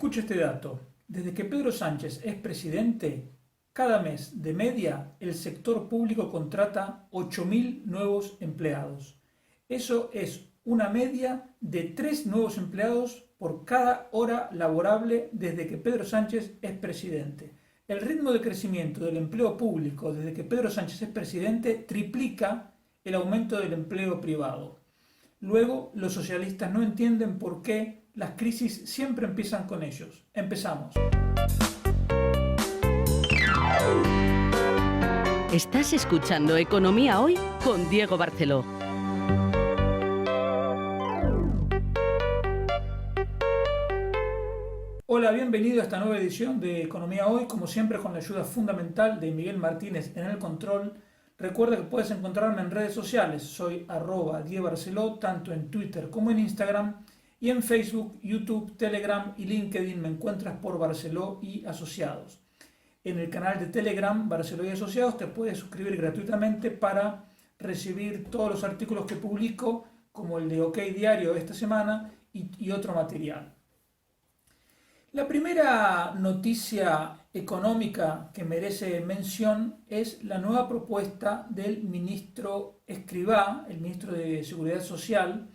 Escucha este dato. Desde que Pedro Sánchez es presidente, cada mes, de media, el sector público contrata 8.000 nuevos empleados. Eso es una media de 3 nuevos empleados por cada hora laborable desde que Pedro Sánchez es presidente. El ritmo de crecimiento del empleo público desde que Pedro Sánchez es presidente triplica el aumento del empleo privado. Luego, los socialistas no entienden por qué las crisis siempre empiezan con ellos. Empezamos. Estás escuchando Economía Hoy con Diego Barceló. Hola, bienvenido a esta nueva edición de Economía Hoy, como siempre con la ayuda fundamental de Miguel Martínez en el control. Recuerda que puedes encontrarme en redes sociales, soy @DiegoBarceló, tanto en Twitter como en Instagram, y en Facebook, YouTube, Telegram y LinkedIn me encuentras por Barceló y Asociados. En el canal de Telegram, Barceló y Asociados, te puedes suscribir gratuitamente para recibir todos los artículos que publico, como el de OK Diario esta semana y otro material. La primera noticia económica que merece mención es la nueva propuesta del ministro Escrivá, el ministro de Seguridad Social,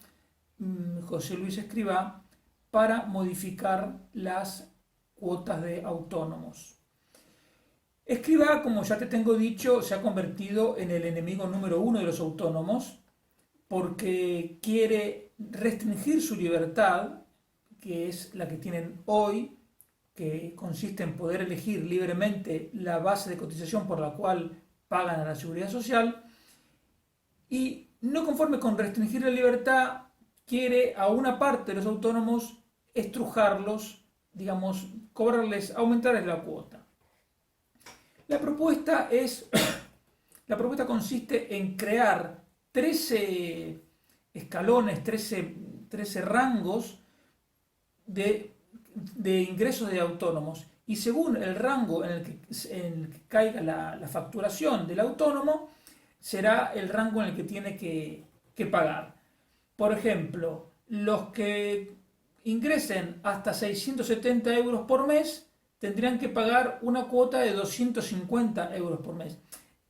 José Luis Escrivá, para modificar las cuotas de autónomos. Escrivá, como ya te tengo dicho, se ha convertido en el enemigo número uno de los autónomos porque quiere restringir su libertad, que es la que tienen hoy, que consiste en poder elegir libremente la base de cotización por la cual pagan a la Seguridad Social, y no conforme con restringir la libertad, quiere a una parte de los autónomos estrujarlos, digamos, aumentarles la cuota. La propuesta consiste en crear 13 escalones, 13 rangos de ingresos de autónomos, y según el rango en el que caiga la facturación del autónomo, será el rango en el que tiene que pagar. Por ejemplo, los que ingresen hasta 670 euros por mes tendrían que pagar una cuota de 250 euros por mes.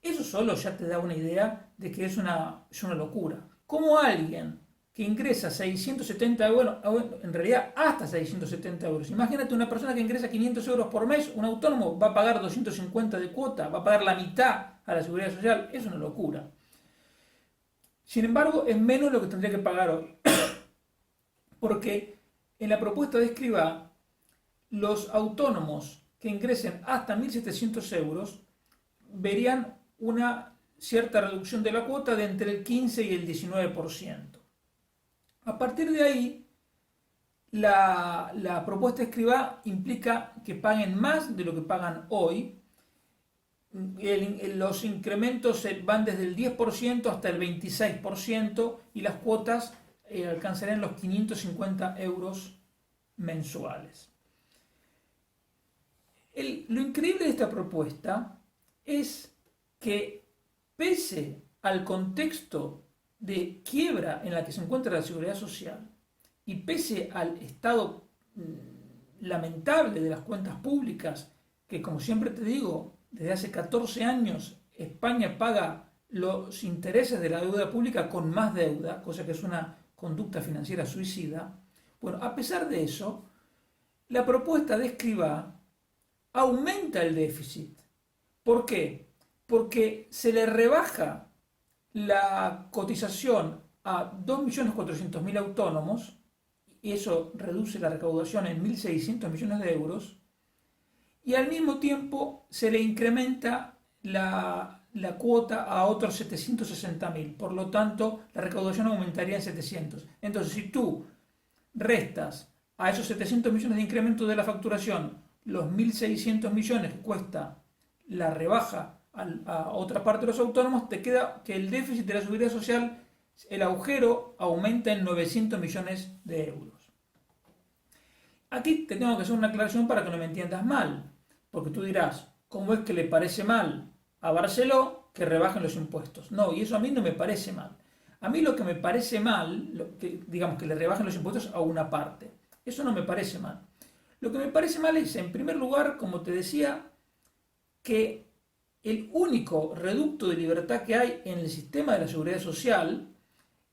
Eso solo ya te da una idea de que es una locura. ¿Cómo alguien que ingresa 670 euros, en realidad hasta 670 euros, imagínate una persona que ingresa 500 euros por mes, un autónomo va a pagar 250 de cuota, va a pagar la mitad a la Seguridad Social? Es una locura. Sin embargo, es menos lo que tendría que pagar hoy, porque en la propuesta de Escrivá, los autónomos que ingresen hasta 1.700 euros verían una cierta reducción de la cuota de entre el 15 y el 19%. A partir de ahí, la propuesta de Escrivá implica que paguen más de lo que pagan hoy. Los incrementos van desde el 10% hasta el 26%, y las cuotas alcanzarán los 550 euros mensuales. Lo increíble de esta propuesta es que, pese al contexto de quiebra en la que se encuentra la Seguridad Social y pese al estado lamentable de las cuentas públicas, que, como siempre te digo, desde hace 14 años España paga los intereses de la deuda pública con más deuda, cosa que es una conducta financiera suicida. Bueno, a pesar de eso, la propuesta de Escrivá aumenta el déficit. ¿Por qué? Porque se le rebaja la cotización a 2.400.000 autónomos, y eso reduce la recaudación en 1.600 millones de euros, y al mismo tiempo se le incrementa la cuota a otros 760.000, por lo tanto la recaudación aumentaría en 700. Entonces, si tú restas a esos 700 millones de incremento de la facturación los 1.600 millones que cuesta la rebaja a otra parte de los autónomos, te queda que el déficit de la Seguridad Social, el agujero, aumenta en 900 millones de euros. Aquí te tengo que hacer una aclaración para que no me entiendas mal, porque tú dirás, ¿cómo es que le parece mal a Barceló que rebajen los impuestos? No, y eso a mí no me parece mal. A mí lo que me parece mal, digamos que le rebajen los impuestos a una parte, eso no me parece mal. Lo que me parece mal es, en primer lugar, como te decía, que el único reducto de libertad que hay en el sistema de la seguridad social,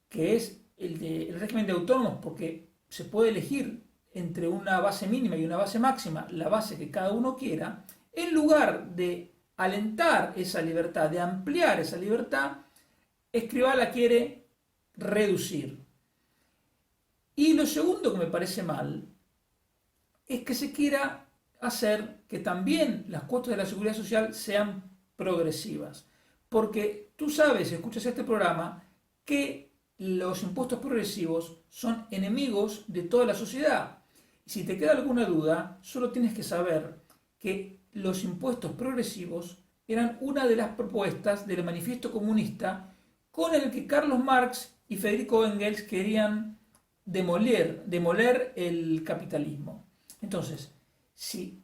que es el régimen de autónomos, porque se puede elegir entre una base mínima y una base máxima, la base que cada uno quiera, en lugar de alentar esa libertad, de ampliar esa libertad, Escrivá la quiere reducir. Y lo segundo que me parece mal es que se quiera hacer que también las cuotas de la seguridad social sean progresivas. Porque tú sabes, si escuchas este programa, que los impuestos progresivos son enemigos de toda la sociedad. Y si te queda alguna duda, solo tienes que saber que los impuestos progresivos eran una de las propuestas del manifiesto comunista con el que Carlos Marx y Federico Engels querían demoler el capitalismo. Entonces, si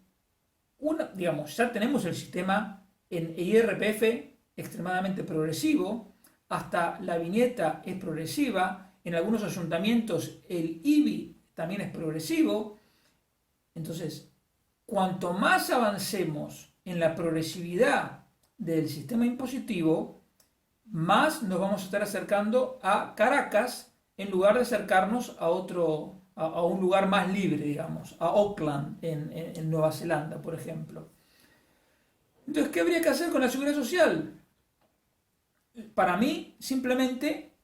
ya tenemos el sistema en IRPF extremadamente progresivo, hasta la viñeta es progresiva, en algunos ayuntamientos el IBI también es progresivo. Entonces, cuanto más avancemos en la progresividad del sistema impositivo, más nos vamos a estar acercando a Caracas en lugar de acercarnos a un lugar más libre, digamos, a Auckland en Nueva Zelanda, por ejemplo. Entonces, ¿qué habría que hacer con la seguridad social? Para mí, simplemente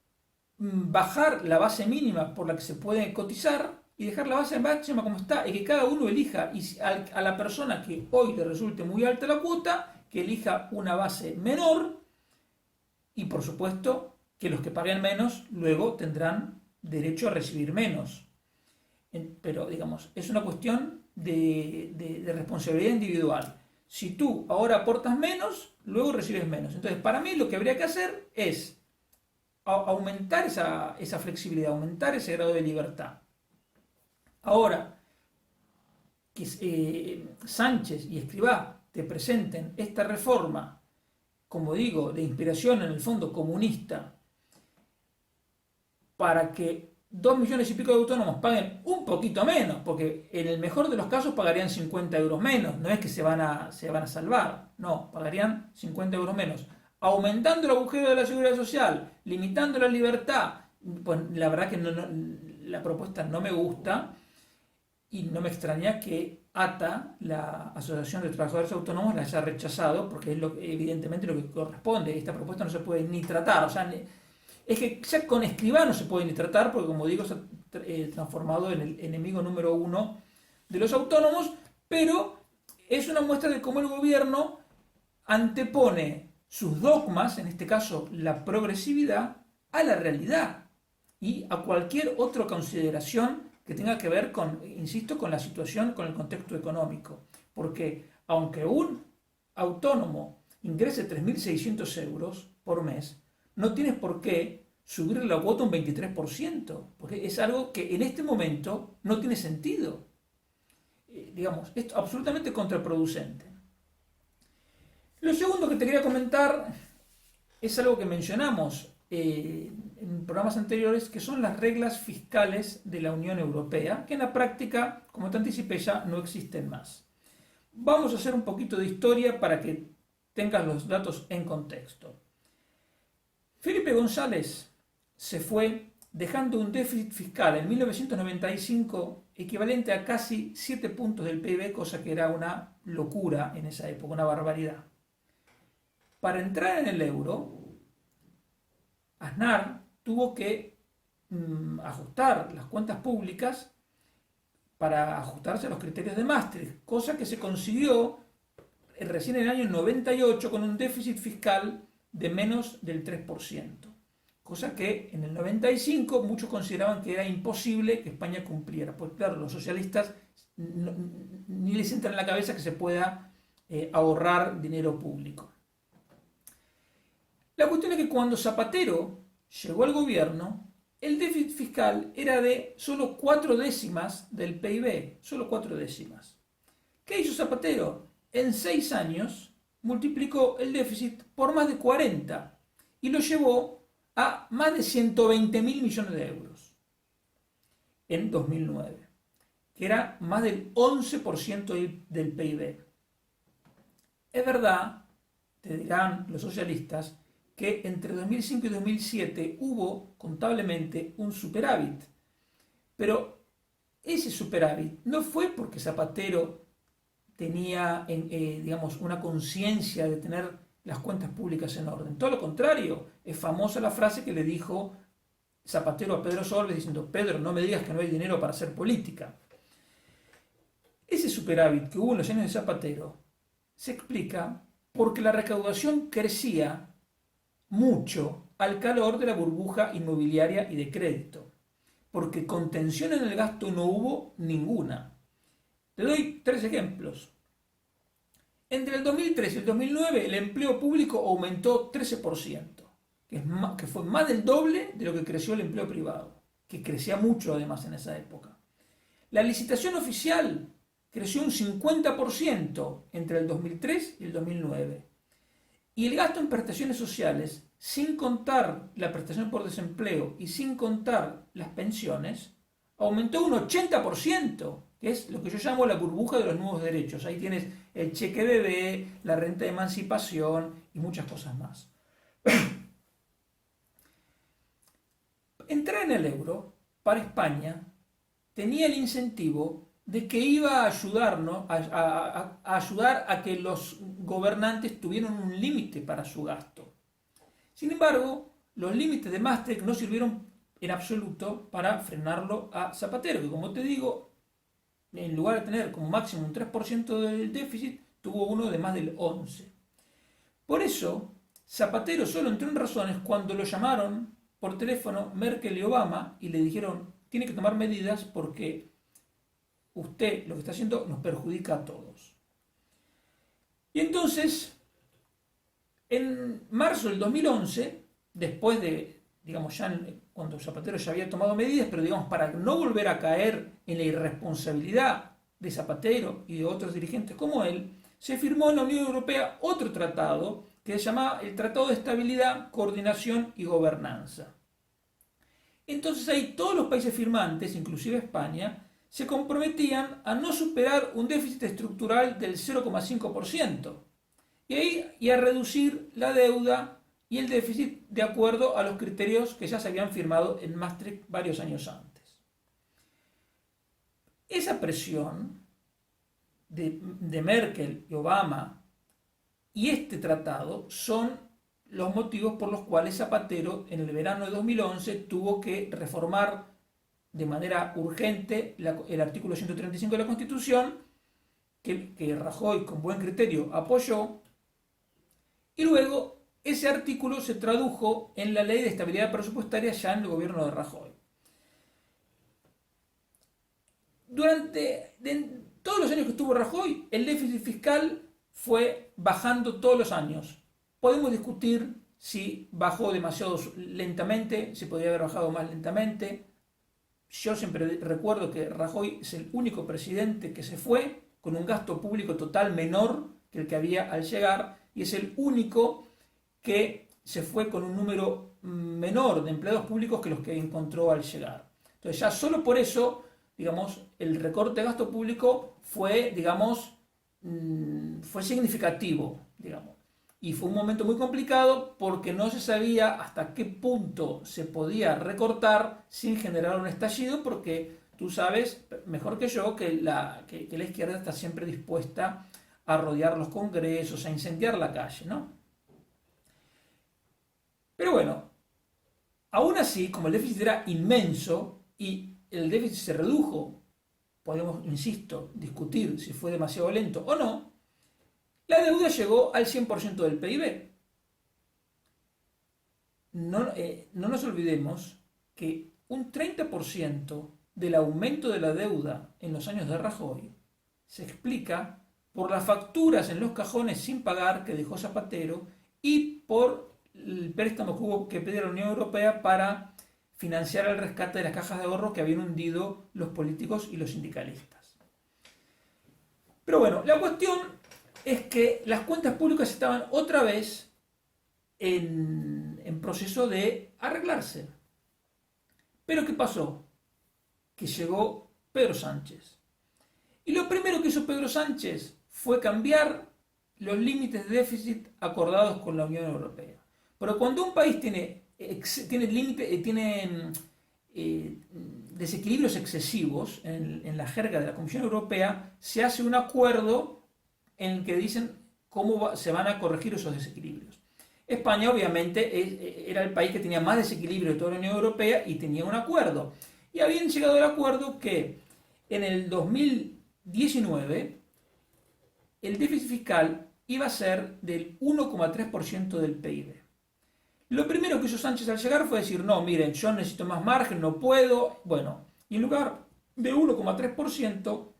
bajar la base mínima por la que se puede cotizar y dejar la base máxima como está, y que cada uno elija, y a la persona que hoy le resulte muy alta la cuota, que elija una base menor, y por supuesto que los que paguen menos luego tendrán derecho a recibir menos. Pero, digamos, es una cuestión de responsabilidad individual. Si tú ahora aportas menos, luego recibes menos. Entonces, para mí lo que habría que hacer es aumentar esa flexibilidad, aumentar ese grado de libertad. Ahora, que Sánchez y Escrivá te presenten esta reforma, como digo, de inspiración en el fondo comunista, para que 2 millones y pico de autónomos paguen un poquito menos, porque en el mejor de los casos pagarían 50 euros menos, no es que se van a salvar, no, pagarían 50 euros menos. Aumentando el agujero de la seguridad social, limitando la libertad, pues la verdad que la propuesta no me gusta, y no me extraña que ATA, la Asociación de Trabajadores Autónomos, la haya rechazado, porque es evidentemente lo que corresponde. Esta propuesta no se puede ni tratar, o sea, es que ya con Escrivá no se puede ni tratar, porque como digo, se ha transformado en el enemigo número uno de los autónomos, pero es una muestra de cómo el gobierno antepone sus dogmas, en este caso la progresividad, a la realidad y a cualquier otra consideración que tenga que ver insisto, con la situación, con el contexto económico. Porque aunque un autónomo ingrese 3.600 euros por mes, no tienes por qué subir la cuota un 23%, porque es algo que en este momento no tiene sentido. Digamos, es absolutamente contraproducente. Lo segundo que te quería comentar es algo que mencionamos en programas anteriores, que son las reglas fiscales de la Unión Europea, que en la práctica, como te anticipé ya, no existen más. Vamos a hacer un poquito de historia para que tengas los datos en contexto. Felipe González se fue dejando un déficit fiscal en 1995 equivalente a casi 7 puntos del PIB, cosa que era una locura en esa época, una barbaridad. Para entrar en el euro, Aznar tuvo que ajustar las cuentas públicas para ajustarse a los criterios de Maastricht, cosa que se consiguió recién en el año 98 con un déficit fiscal de menos del 3%, cosa que en el 95 muchos consideraban que era imposible que España cumpliera, pues claro, los socialistas ni les entra en la cabeza que se pueda ahorrar dinero público. La cuestión es que cuando Zapatero llegó al gobierno, el déficit fiscal era de solo 4 décimas del PIB, solo 4 décimas. ¿Qué hizo Zapatero? En 6 años multiplicó el déficit por más de 40 y lo llevó a más de 120.000 millones de euros en 2009. que era más del 11% del PIB. Es verdad, te dirán los socialistas, que entre 2005 y 2007 hubo contablemente un superávit, pero ese superávit no fue porque Zapatero tenía, digamos, una conciencia de tener las cuentas públicas en orden. Todo lo contrario, es famosa la frase que le dijo Zapatero a Pedro Solbes diciendo: Pedro, no me digas que no hay dinero para hacer política. Ese superávit que hubo en los años de Zapatero se explica porque la recaudación crecía mucho al calor de la burbuja inmobiliaria y de crédito, porque contención en el gasto no hubo ninguna. Te doy 3 ejemplos. Entre el 2003 y el 2009 el empleo público aumentó 13%, que fue más del doble de lo que creció el empleo privado, que crecía mucho además en esa época. La licitación oficial creció un 50% entre el 2003 y el 2009. Y el gasto en prestaciones sociales, sin contar la prestación por desempleo y sin contar las pensiones, aumentó un 80%, que es lo que yo llamo la burbuja de los nuevos derechos. Ahí tienes el cheque bebé, la renta de emancipación y muchas cosas más. Entrar en el euro para España tenía el incentivo de que iba a ayudarnos, a ayudar a que los gobernantes tuvieran un límite para su gasto. Sin embargo, los límites de Maastricht no sirvieron en absoluto para frenarlo a Zapatero, que, como te digo, en lugar de tener como máximo un 3% del déficit, tuvo uno de más del 11%. Por eso, Zapatero solo entró en razones cuando lo llamaron por teléfono Merkel y Obama y le dijeron: tiene que tomar medidas porque usted lo que está haciendo nos perjudica a todos. Y entonces, en marzo del 2011, después de, digamos, ya cuando Zapatero ya había tomado medidas, pero digamos para no volver a caer en la irresponsabilidad de Zapatero y de otros dirigentes como él, se firmó en la Unión Europea otro tratado que se llamaba el Tratado de Estabilidad, Coordinación y Gobernanza. Entonces ahí todos los países firmantes, inclusive España, se comprometían a no superar un déficit estructural del 0,5% y a reducir la deuda y el déficit de acuerdo a los criterios que ya se habían firmado en Maastricht varios años antes. Esa presión de Merkel y Obama y este tratado son los motivos por los cuales Zapatero en el verano de 2011 tuvo que reformar de manera urgente el artículo 135 de la Constitución, que Rajoy con buen criterio apoyó, y luego ese artículo se tradujo en la Ley de Estabilidad Presupuestaria ya en el gobierno de Rajoy. Durante todos los años que estuvo Rajoy, el déficit fiscal fue bajando todos los años. Podemos discutir si bajó demasiado lentamente, si podría haber bajado más lentamente. Yo siempre recuerdo que Rajoy es el único presidente que se fue con un gasto público total menor que el que había al llegar, y es el único que se fue con un número menor de empleados públicos que los que encontró al llegar. Entonces ya solo por eso, digamos, el recorte de gasto público fue, digamos, fue significativo, digamos. Y fue un momento muy complicado porque no se sabía hasta qué punto se podía recortar sin generar un estallido, porque tú sabes mejor que yo que la izquierda está siempre dispuesta a rodear los congresos, a incendiar la calle, ¿no? Pero bueno, aún así, como el déficit era inmenso y el déficit se redujo, podemos, insisto, discutir si fue demasiado lento o no, la deuda llegó al 100% del PIB. No nos olvidemos que un 30% del aumento de la deuda en los años de Rajoy se explica por las facturas en los cajones sin pagar que dejó Zapatero y por el préstamo que pidió la Unión Europea para financiar el rescate de las cajas de ahorro que habían hundido los políticos y los sindicalistas. Pero bueno, la cuestión es que las cuentas públicas estaban otra vez en proceso de arreglarse. Pero ¿qué pasó? Que llegó Pedro Sánchez Y lo primero que hizo Pedro Sánchez fue cambiar los límites de déficit acordados con la Unión Europea. Pero cuando un país tiene desequilibrios excesivos en la jerga de la Comisión Europea, se hace un acuerdo en el que dicen cómo se van a corregir esos desequilibrios. España obviamente era el país que tenía más desequilibrio de toda la Unión Europea y tenía un acuerdo. Y habían llegado al acuerdo que en el 2019 el déficit fiscal iba a ser del 1,3% del PIB. Lo primero que hizo Sánchez al llegar fue decir, no, miren, yo necesito más margen, no puedo. Bueno, y en lugar de 1,3%,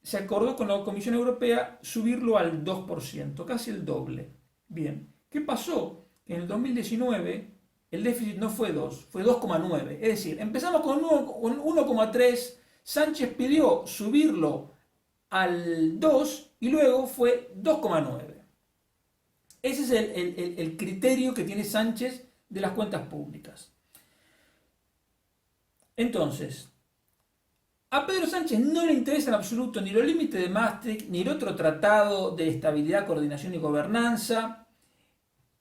se acordó con la Comisión Europea subirlo al 2%, casi el doble. Bien, ¿qué pasó? En el 2019 el déficit no fue 2, fue 2,9. Es decir, empezamos con 1,3, Sánchez pidió subirlo al 2 y luego fue 2,9. Ese es el criterio que tiene Sánchez de las cuentas públicas. Entonces, a Pedro Sánchez no le interesa en absoluto ni los límites de Maastricht, ni el otro tratado de estabilidad, coordinación y gobernanza,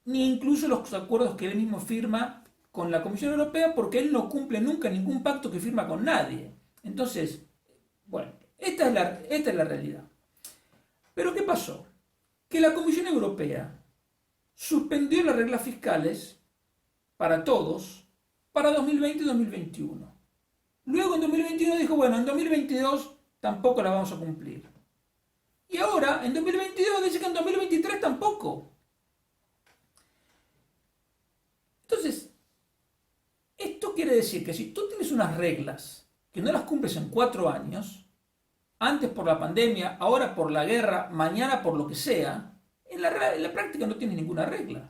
ni incluso los acuerdos que él mismo firma con la Comisión Europea, porque él no cumple nunca ningún pacto que firma con nadie. Entonces, bueno, esta es la realidad. Pero ¿qué pasó? Que la Comisión Europea suspendió las reglas fiscales para todos para 2020 y 2021. Luego en 2021 dijo, bueno, en 2022 tampoco la vamos a cumplir. Y ahora, en 2022, dice que en 2023 tampoco. Entonces, esto quiere decir que si tú tienes unas reglas que no las cumples en 4 años, antes por la pandemia, ahora por la guerra, mañana por lo que sea, en la práctica no tienes ninguna regla.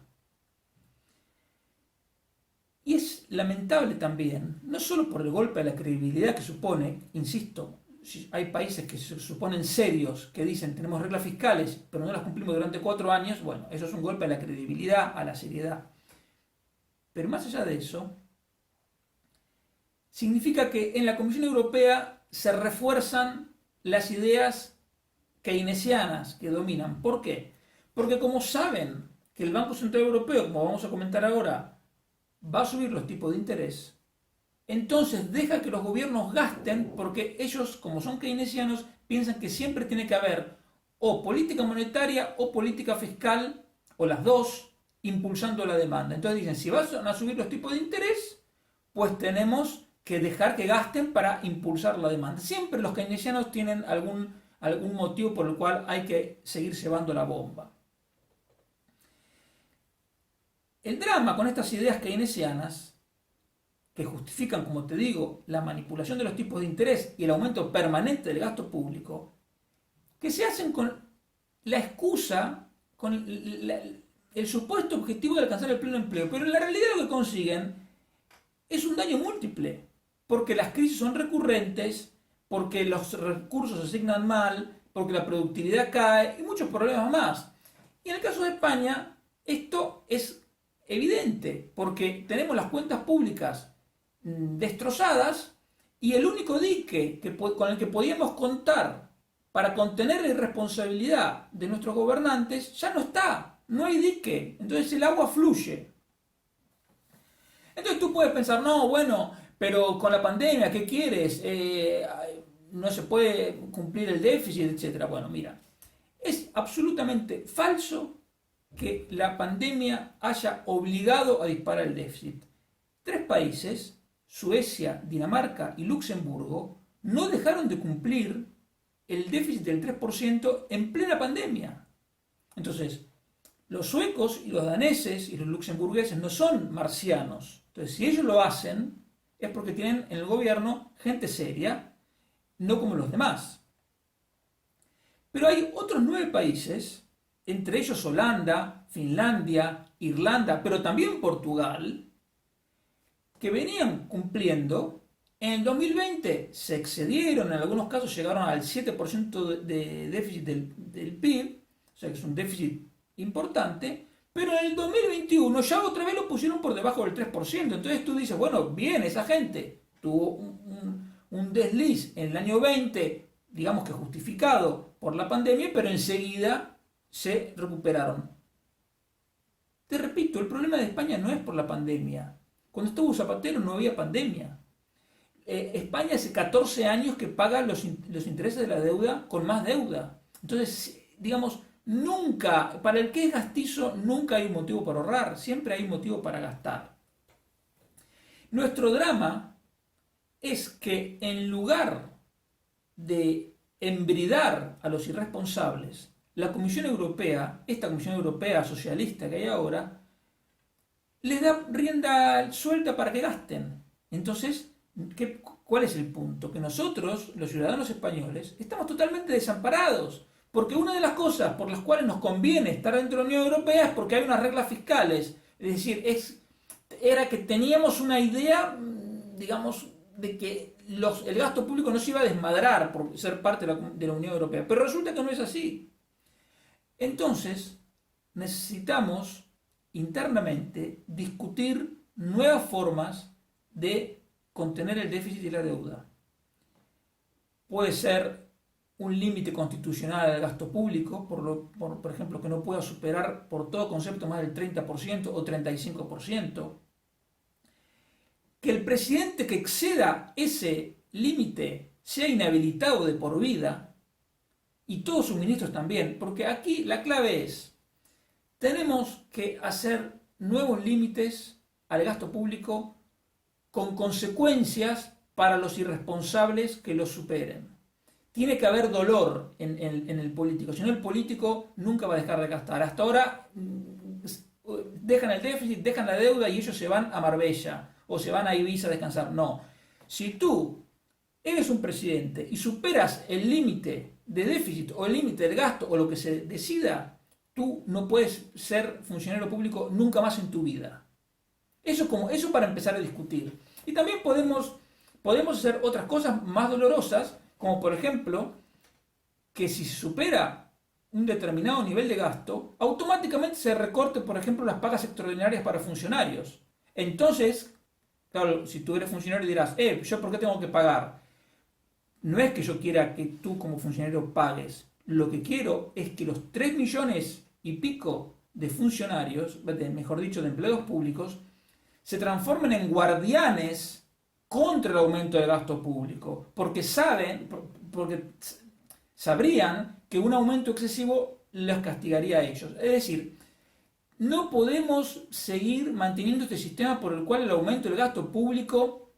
Y es lamentable también, no solo por el golpe a la credibilidad que supone, insisto, si hay países que se suponen serios, que dicen tenemos reglas fiscales, pero no las cumplimos durante 4 años, bueno, eso es un golpe a la credibilidad, a la seriedad. Pero más allá de eso, significa que en la Comisión Europea se refuerzan las ideas keynesianas que dominan. ¿Por qué? Porque como saben que el Banco Central Europeo, como vamos a comentar ahora, va a subir los tipos de interés, entonces deja que los gobiernos gasten porque ellos, como son keynesianos, piensan que siempre tiene que haber o política monetaria o política fiscal, o las dos, impulsando la demanda. Entonces dicen, si van a subir los tipos de interés, pues tenemos que dejar que gasten para impulsar la demanda. Siempre los keynesianos tienen algún motivo por el cual hay que seguir cebando la bomba. El drama con estas ideas keynesianas, que justifican, como te digo, la manipulación de los tipos de interés y el aumento permanente del gasto público, que se hacen con la excusa, con el supuesto objetivo de alcanzar el pleno empleo, pero en la realidad lo que consiguen es un daño múltiple, porque las crisis son recurrentes, porque los recursos se asignan mal, porque la productividad cae y muchos problemas más. Y en el caso de España, esto es evidente, porque tenemos las cuentas públicas destrozadas y el único dique con el que podíamos contar para contener la irresponsabilidad de nuestros gobernantes ya no está, no hay dique, entonces el agua fluye. Entonces tú puedes pensar, no, bueno, pero con la pandemia, ¿qué quieres? No se puede cumplir el déficit, etc. Bueno, mira, es absolutamente falso que la pandemia haya obligado a disparar el déficit. 3 países, Suecia, Dinamarca y Luxemburgo, no dejaron de cumplir el déficit del 3% en plena pandemia. Entonces, los suecos y los daneses y los luxemburgueses no son marcianos. Entonces, si ellos lo hacen, es porque tienen en el gobierno gente seria, no como los demás. Pero hay otros 9 países, entre ellos Holanda, Finlandia, Irlanda, pero también Portugal, que venían cumpliendo. En el 2020 se excedieron, en algunos casos llegaron al 7% de déficit del PIB, o sea que es un déficit importante, pero en el 2021 ya otra vez lo pusieron por debajo del 3%. Entonces tú dices, bueno, bien, esa gente tuvo un desliz en el año 20 digamos que justificado por la pandemia, pero enseguida se recuperaron. Te repito, el problema de España no es por la pandemia. Cuando estuvo Zapatero no había pandemia. España hace 14 años que paga los intereses de la deuda con más deuda. Entonces, digamos, nunca, para el que es gastizo, nunca hay un motivo para ahorrar, siempre hay un motivo para gastar. Nuestro drama es que en lugar de embridar a los irresponsables, la Comisión Europea, esta Comisión Europea socialista que hay ahora, les da rienda suelta para que gasten. Entonces, ¿cuál es el punto? Que nosotros, los ciudadanos españoles, estamos totalmente desamparados. Porque una de las cosas por las cuales nos conviene estar dentro de la Unión Europea es porque hay unas reglas fiscales. Es decir, era que teníamos una idea, digamos, de que el gasto público no se iba a desmadrar por ser parte de la Unión Europea. Pero resulta que no es así. Entonces, necesitamos internamente discutir nuevas formas de contener el déficit y la deuda. Puede ser un límite constitucional al gasto público, por ejemplo, que no pueda superar por todo concepto más del 30% o 35%. Que el presidente que exceda ese límite sea inhabilitado de por vida, y todos sus ministros también, porque aquí la clave es, tenemos que hacer nuevos límites al gasto público con consecuencias para los irresponsables que los superen. Tiene que haber dolor en el político, si no el político nunca va a dejar de gastar. Hasta ahora dejan el déficit, dejan la deuda y ellos se van a Marbella o se van a Ibiza a descansar. No, si tú eres un presidente y superas el límite de déficit o el límite de gasto o lo que se decida, tú no puedes ser funcionario público nunca más en tu vida. Eso para empezar a discutir. Y también podemos hacer otras cosas más dolorosas, como por ejemplo, que si se supera un determinado nivel de gasto, automáticamente se recorte, por ejemplo, las pagas extraordinarias para funcionarios. Entonces, claro, si tú eres funcionario dirás, ¿yo por qué tengo que pagar? No es que yo quiera que tú como funcionario pagues. Lo que quiero es que los 3 millones y pico de funcionarios, mejor dicho, de empleados públicos, se transformen en guardianes contra el aumento del gasto público, porque sabrían que un aumento excesivo les castigaría a ellos. Es decir, no podemos seguir manteniendo este sistema por el cual el aumento del gasto público,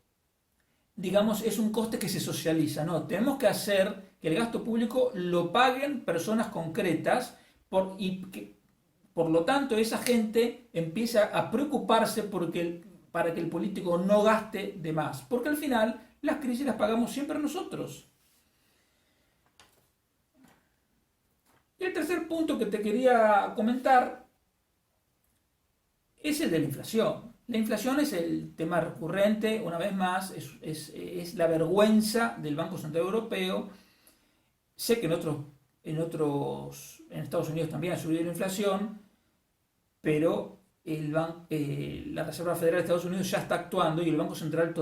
digamos, es un coste que se socializa. No, tenemos que hacer que el gasto público lo paguen personas concretas y que, por lo tanto, esa gente empieza a preocuparse para que el político no gaste de más. Porque al final las crisis las pagamos siempre nosotros. Y el tercer punto que te quería comentar es el de la inflación. La inflación es el tema recurrente, una vez más, es la vergüenza del Banco Central Europeo. Sé que en Estados Unidos también ha subido la inflación, pero la Reserva Federal de Estados Unidos ya está actuando y el Banco Central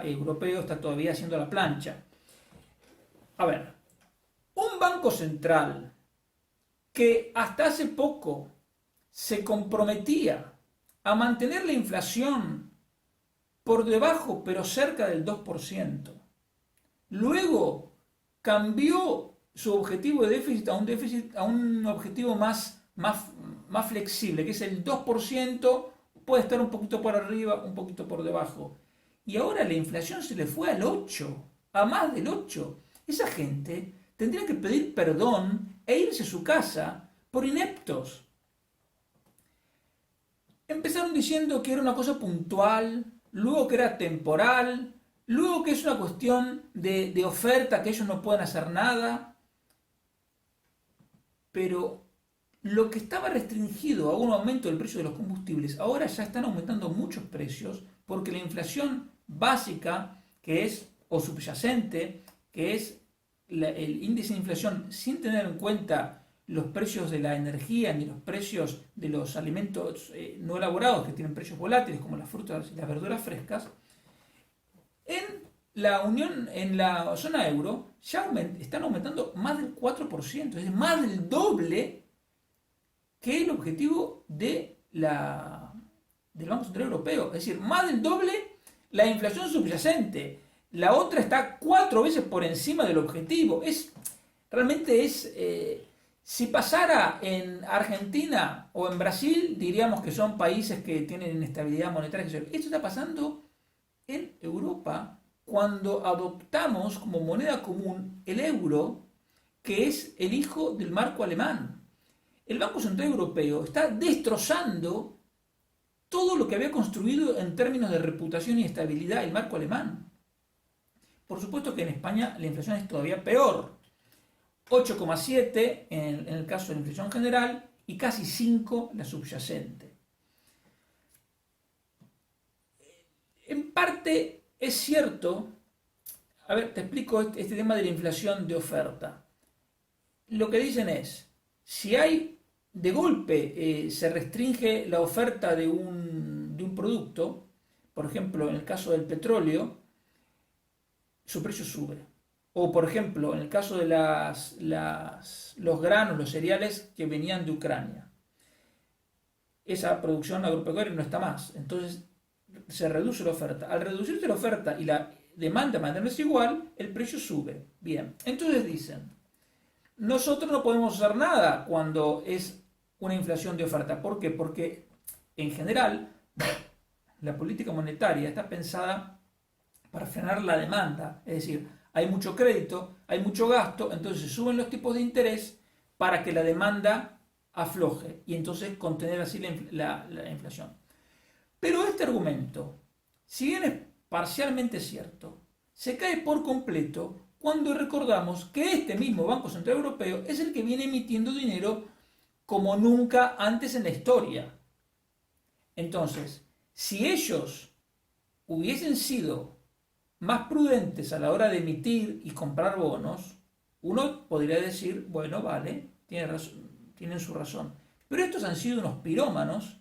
Europeo está todavía haciendo la plancha. A ver, un Banco Central que hasta hace poco se comprometía a mantener la inflación por debajo pero cerca del 2%, luego cambió su objetivo de déficit a un objetivo más flexible, que es el 2%, puede estar un poquito por arriba, un poquito por debajo. Y ahora la inflación se le fue al 8%, a más del 8%. Esa gente tendría que pedir perdón e irse a su casa por ineptos. Empezaron diciendo que era una cosa puntual, luego que era temporal, luego que es una cuestión de oferta, que ellos no pueden hacer nada. Pero lo que estaba restringido a un aumento del precio de los combustibles, ahora ya están aumentando muchos precios porque la inflación básica, que es, o subyacente, que es el índice de inflación sin tener en cuenta los precios de la energía ni los precios de los alimentos no elaborados que tienen precios volátiles como las frutas y las verduras frescas, en en la zona euro ya están aumentando más del 4%, es decir, más del doble que el objetivo del Banco Central Europeo. Es decir, más del doble la inflación subyacente. La otra está 4 veces por encima del objetivo. Realmente si pasara en Argentina o en Brasil, diríamos que son países que tienen inestabilidad monetaria. Esto está pasando en Europa cuando adoptamos como moneda común el euro, que es el hijo del marco alemán. El Banco Central Europeo está destrozando todo lo que había construido en términos de reputación y estabilidad el marco alemán. Por supuesto que en España la inflación es todavía peor. 8,7 en el caso de la inflación general y casi 5 la subyacente. En parte es cierto, a ver, te explico este tema de la inflación de oferta. Lo que dicen es, si hay de golpe se restringe la oferta de un producto, por ejemplo, en el caso del petróleo, su precio sube. O, por ejemplo, en el caso de los granos, los cereales que venían de Ucrania. Esa producción agropecuaria no está más. Entonces, se reduce la oferta. Al reducirse la oferta y la demanda mantenerse igual, el precio sube. Bien. Entonces dicen, nosotros no podemos hacer nada cuando es una inflación de oferta. ¿Por qué? Porque, en general, la política monetaria está pensada para frenar la demanda. Es decir, hay mucho crédito, hay mucho gasto, entonces se suben los tipos de interés para que la demanda afloje y entonces contener así la inflación. Pero este argumento, si bien es parcialmente cierto, se cae por completo cuando recordamos que este mismo Banco Central Europeo es el que viene emitiendo dinero como nunca antes en la historia. Entonces, si ellos hubiesen sido más prudentes a la hora de emitir y comprar bonos, uno podría decir, bueno, vale, tienen su razón. Pero estos han sido unos pirómanos,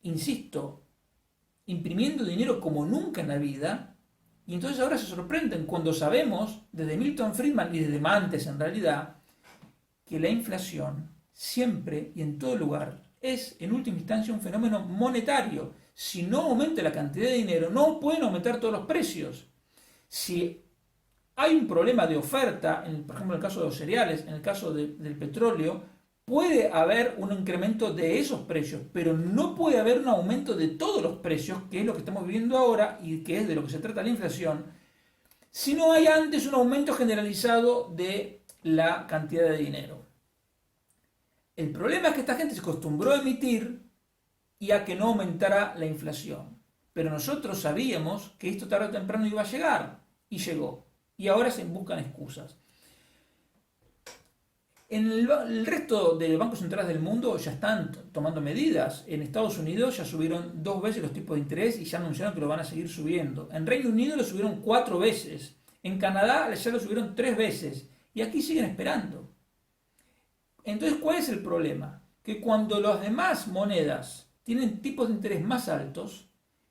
insisto, imprimiendo dinero como nunca en la vida, y entonces ahora se sorprenden cuando sabemos, desde Milton Friedman y desde antes en realidad, que la inflación siempre y en todo lugar es en última instancia un fenómeno monetario. Si no aumenta la cantidad de dinero, no pueden aumentar todos los precios. Si hay un problema de oferta, por ejemplo en el caso de los cereales, en el caso del petróleo, puede haber un incremento de esos precios, pero no puede haber un aumento de todos los precios, que es lo que estamos viviendo ahora y que es de lo que se trata la inflación, si no hay antes un aumento generalizado de la cantidad de dinero. El problema es que esta gente se acostumbró a emitir y a que no aumentara la inflación. Pero nosotros sabíamos que esto tarde o temprano iba a llegar, y llegó. Y ahora se buscan excusas. En el resto de bancos centrales del mundo ya están tomando medidas. En Estados Unidos ya subieron 2 veces los tipos de interés y ya anunciaron que lo van a seguir subiendo. En Reino Unido lo subieron 4 veces. En Canadá ya lo subieron 3 veces. Y aquí siguen esperando. Entonces, ¿cuál es el problema? Que cuando las demás monedas tienen tipos de interés más altos,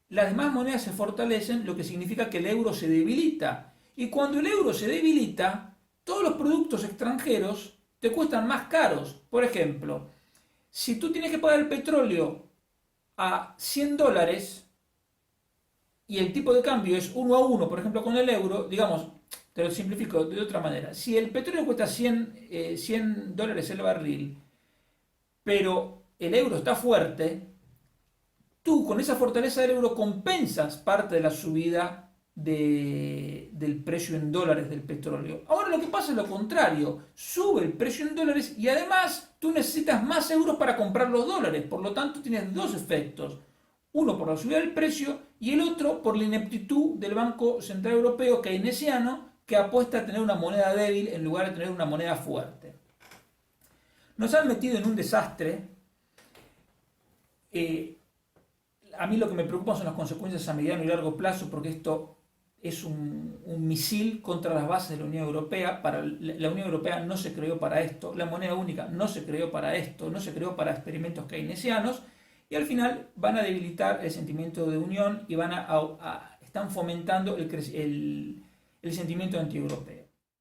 las demás monedas se fortalecen, lo que significa que el euro se debilita. Y cuando el euro se debilita, todos los productos extranjeros te cuestan más caros. Por ejemplo, si tú tienes que pagar el petróleo a $100 y el tipo de cambio es 1 a 1, por ejemplo, con el euro, digamos, te lo simplifico de otra manera. Si el petróleo cuesta $100 el barril, pero el euro está fuerte, tú con esa fortaleza del euro compensas parte de la subida del precio en dólares del petróleo. Ahora lo que pasa es lo contrario, sube el precio en dólares y además tú necesitas más euros para comprar los dólares, por lo tanto tienes 2 efectos, uno por la subida del precio y el otro por la ineptitud del Banco Central Europeo keynesiano, que apuesta a tener una moneda débil en lugar de tener una moneda fuerte. Nos han metido en un desastre. A mí lo que me preocupa son las consecuencias a mediano y largo plazo, porque esto es un misil contra las bases de la Unión Europea. La Unión Europea no se creó para esto, la moneda única no se creó para esto, no se creó para experimentos keynesianos, y al final van a debilitar el sentimiento de unión y van a están fomentando el sentimiento antieuropeo.